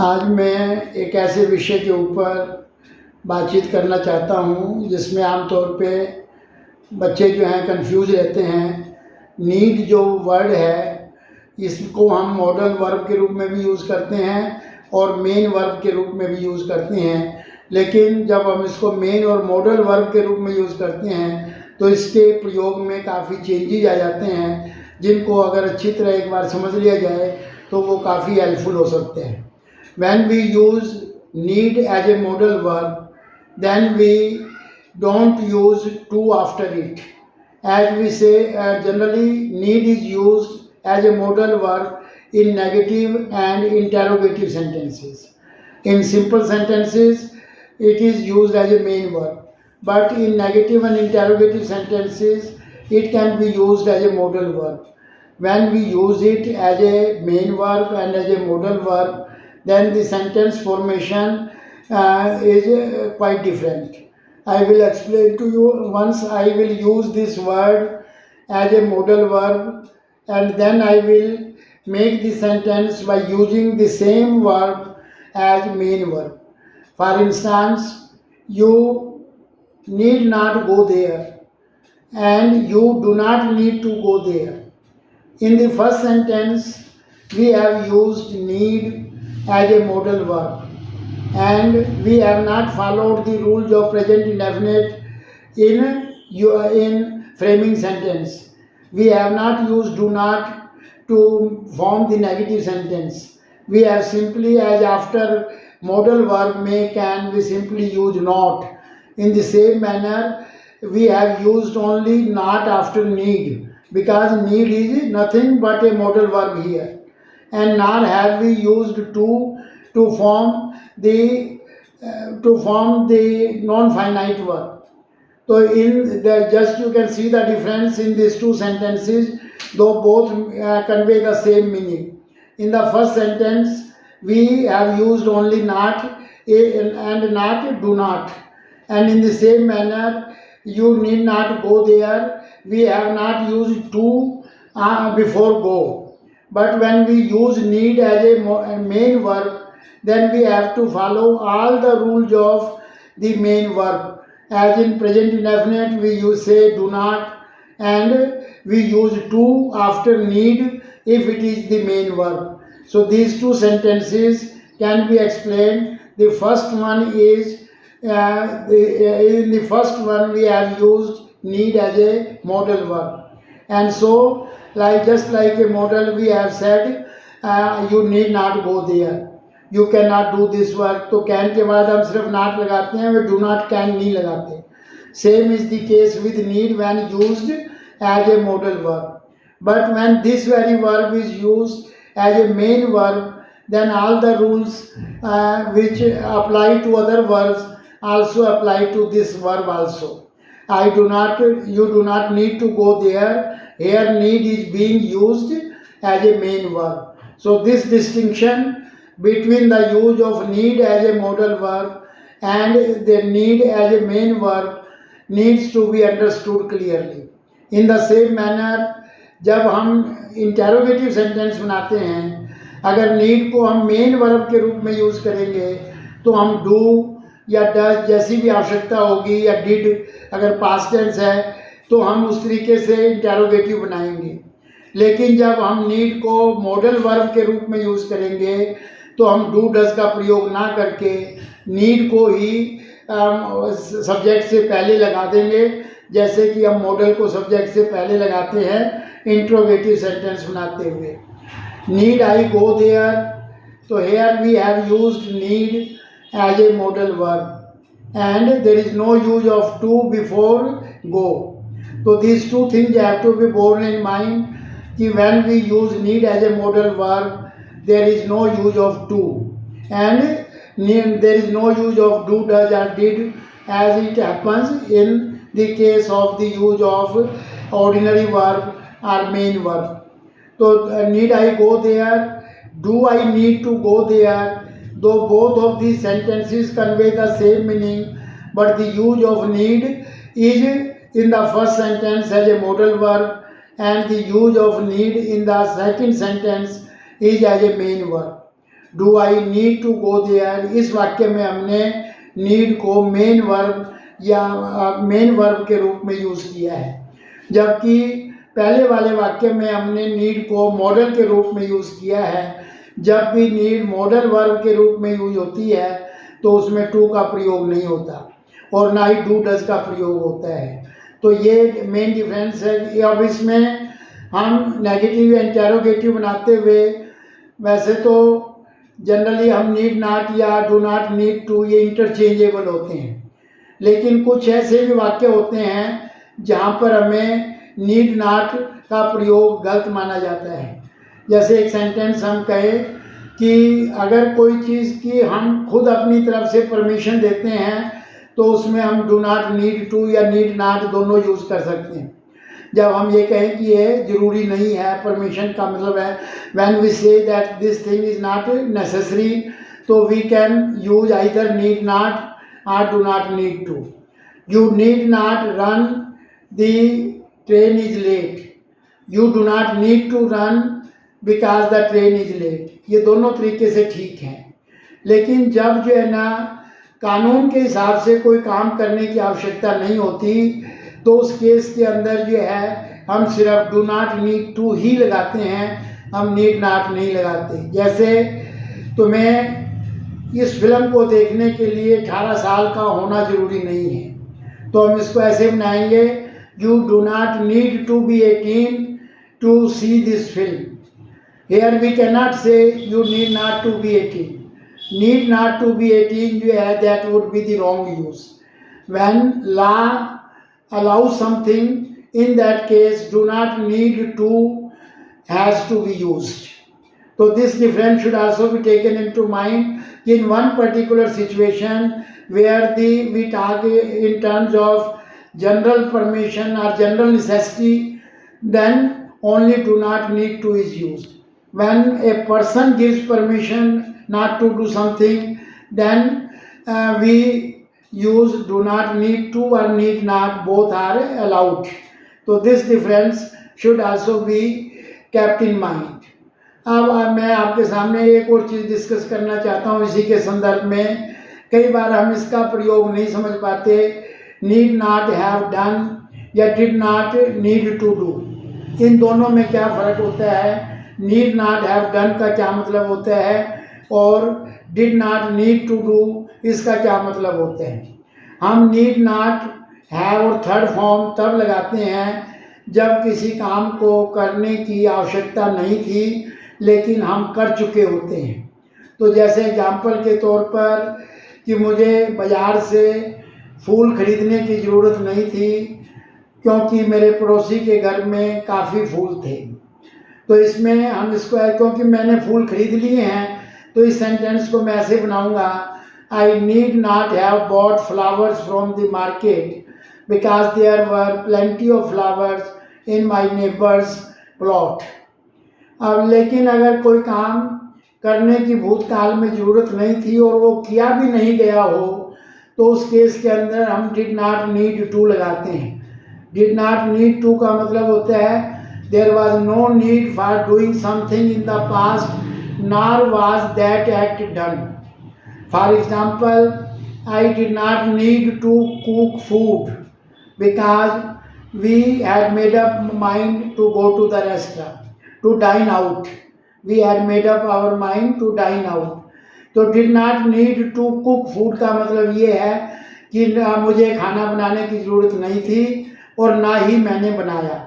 आज मैं एक ऐसे विषय के ऊपर बातचीत करना चाहता हूँ जिसमें आमतौर पे बच्चे जो हैं कंफ्यूज रहते हैं। नीड जो वर्ड है इसको हम मॉडल वर्ब के रूप में भी यूज़ करते हैं और मेन वर्ब के रूप में भी यूज़ करते हैं, लेकिन जब हम इसको मेन और मॉडल वर्ब के रूप में यूज़ करते हैं तो इसके प्रयोग में काफ़ी चेंजेज आ जाते हैं, जिनको अगर अच्छी तरह एक बार समझ लिया जाए तो वो काफ़ी हेल्पफुल हो सकते हैं। When we use need as a modal verb, then we don't use to after it. As we say, generally need is used as a modal verb in negative and interrogative sentences. In simple sentences, it is used as a main verb, but in negative and interrogative sentences, it can be used as a modal verb. When we use it as a main verb and as a modal verb, then the sentence formation is quite different. I will explain to you. Once I will use this word as a modal verb, and then I will make the sentence by using the same verb as main verb. For instance, you need not go there and you do not need to go there. In the first sentence, we have used need as a modal verb, and we have not followed the rules of present indefinite in framing sentence. We have not used do not to form the negative sentence. We have simply, as after modal verb may, can, we simply use not. In the same manner, we have used only not after need, because need is nothing but a modal verb here, and nor have we used to form the non-finite verb. So in the just you can see the difference in these two sentences, though both convey the same meaning. In the first sentence, we have used only not and not do not, and in the same manner, you need not go there. We have not used to before go. But when we use need as a main verb, then we have to follow all the rules of the main verb. As in present indefinite, we use say do not, and we use to after need if it is the main verb. So these two sentences can be explained. The first one is in the first one we have used need as a modal verb, and so just like a modal we have said you need not go there, you cannot do this work, तो can के बाद हम सिर्फ not लगाते हैं, वे do not can नहीं लगाते. Same is the case with need when used as a modal verb. But when this very verb is used as a main verb, then all the rules which apply to other verbs also apply to this verb also. You do not need to go there. Here need is being used as a main verb. So this distinction between the use of need as a modal verb and the need as a main verb needs to be understood clearly. In the same manner, जब हम interrogative sentence बनाते हैं, अगर need को हम main verb के रूप में यूज़ करेंगे तो हम डू या डज जैसी भी आवश्यकता होगी, या डिड अगर पास्ट टेंस है तो हम उस तरीके से इंटेरोगेटिव बनाएंगे. लेकिन जब हम नीड को मॉडल वर्ब के रूप में यूज़ करेंगे तो हम डू डज का प्रयोग ना करके नीड को ही सब्जेक्ट से पहले लगा देंगे, जैसे कि हम मॉडल को सब्जेक्ट से पहले लगाते हैं इंट्रोगेटिव सेंटेंस बनाते हुए. नीड आई गो देयर, तो here we have used need as a modal verb and there is no use of to before go. So these two things have to be borne in mind, that when we use need as a modal verb, there is no use of to, and there is no use of do, does or did as it happens in the case of the use of ordinary verb or main verb. So need I go there, do I need to go there, though both of these sentences convey the same meaning, but the use of need is in the first sentence as a modal verb, and the use of need in the second sentence is as a main verb. Do I need to go there, इस वाक्य में हमने need को main verb या main verb के रूप में use किया है, जबकि पहले वाले वाक्य में हमने नीड को मॉडल के रूप में यूज़ किया है। जब भी नीड मॉडल वर्ब के रूप में यूज होती है तो उसमें टू का प्रयोग नहीं होता और ना ही डू डज का प्रयोग होता है। तो ये मेन डिफरेंस है। अब इसमें हम नेगेटिव इंटेरोगेटिव बनाते हुए वैसे तो जनरली हम नीड नॉट या डू नॉट नीड टू ये इंटरचेंजेबल होते हैं, लेकिन कुछ ऐसे भी वाक्य होते हैं जहाँ पर हमें नीड नॉट का प्रयोग गलत माना जाता है। जैसे एक सेंटेंस हम कहें कि अगर कोई चीज़ की हम खुद अपनी तरफ से परमिशन देते हैं तो उसमें हम डू नॉट नीड टू या नीड नॉट दोनों यूज़ कर सकते हैं। जब हम ये कहें कि ये ज़रूरी नहीं है, परमिशन का मतलब है when we say that this thing is not necessary, तो we can use either need not और do not need to. You need not run, the train is late. You do not need to run because the train is late. ये दोनों तरीके से ठीक हैं, लेकिन जब जो है ना कानून के हिसाब से कोई काम करने की आवश्यकता नहीं होती तो उस केस के अंदर जो है हम सिर्फ डू नॉट नीड टू ही लगाते हैं, हम नीड नॉट नहीं लगाते। जैसे तुम्हें इस फिल्म को देखने के लिए 18 साल का होना ज़रूरी नहीं है, तो हम इसको ऐसे बनाएंगे, you do not need to be 18 to see this film. Here we cannot say you need not to be 18. Need not to be 18 जो है that would be the wrong use. When law allows something, in that case do not need to has to be used. So this difference should also be taken into mind in one particular situation where we talk in terms of general permission or general necessity, then only do not need to is used. When a person gives permission not to do something, then we use do not need to or need not, both are allowed. So this difference should also be kept in mind. अब मैं आपके सामने एक और चीज़ discuss करना चाहता हूँ इसी के संदर्भ में। कई बार हम इसका प्रयोग नहीं समझ पाते, नीड नॉट हैव डन या did not need to do, इन दोनों में क्या फ़र्क होता है? नीड नॉट हैव डन का क्या मतलब होता है और did not need to do इसका क्या मतलब होता है? हम नीड नॉट हैव और थर्ड फॉर्म तब लगाते हैं जब किसी काम को करने की आवश्यकता नहीं थी लेकिन हम कर चुके होते हैं। तो जैसे एग्जाम्पल के तौर पर कि मुझे बाज़ार से फूल खरीदने की ज़रूरत नहीं थी क्योंकि मेरे पड़ोसी के घर में काफ़ी फूल थे, तो इसमें हम इसको क्योंकि मैंने फूल खरीद लिए हैं तो इस सेंटेंस को मैं ऐसे बनाऊंगा, I need not have bought flowers from the market because there were plenty of flowers in my neighbours plot. अब लेकिन अगर कोई काम करने की भूतकाल में ज़रूरत नहीं थी और वो किया भी नहीं गया हो तो उस केस के अंदर हम डिड नॉट नीड टू लगाते हैं। डिड नॉट नीड टू का मतलब होता है there was no need for doing something in the past, nor was that act done. For example, I did not need to cook food because we had made up mind to go to the restaurant, to dine out. We had made up our mind to dine out. तो did not need to cook food का मतलब ये है कि मुझे खाना बनाने की ज़रूरत नहीं थी और ना ही मैंने बनाया।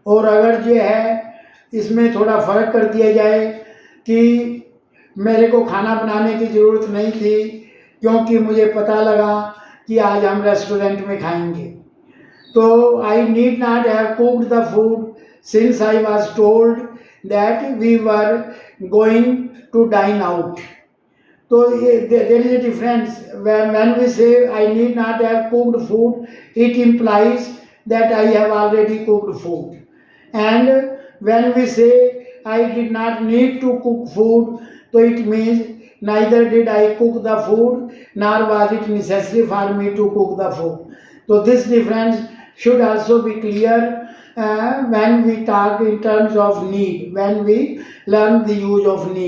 और अगर जो है इसमें थोड़ा फ़र्क कर दिया जाए कि मेरे को खाना बनाने की ज़रूरत नहीं थी क्योंकि मुझे पता लगा कि आज हम रेस्टोरेंट में खाएंगे, तो I need not have cooked the food since I was told that we were going to dine out. तो there is a difference. When we say I need not have cooked food, it implies that I have already cooked food, and when we say I did not need to cook food, so it means neither did I cook the food nor was it necessary for me to cook the food. So this difference should also be clear when we talk in terms of need, when we learn the use of need.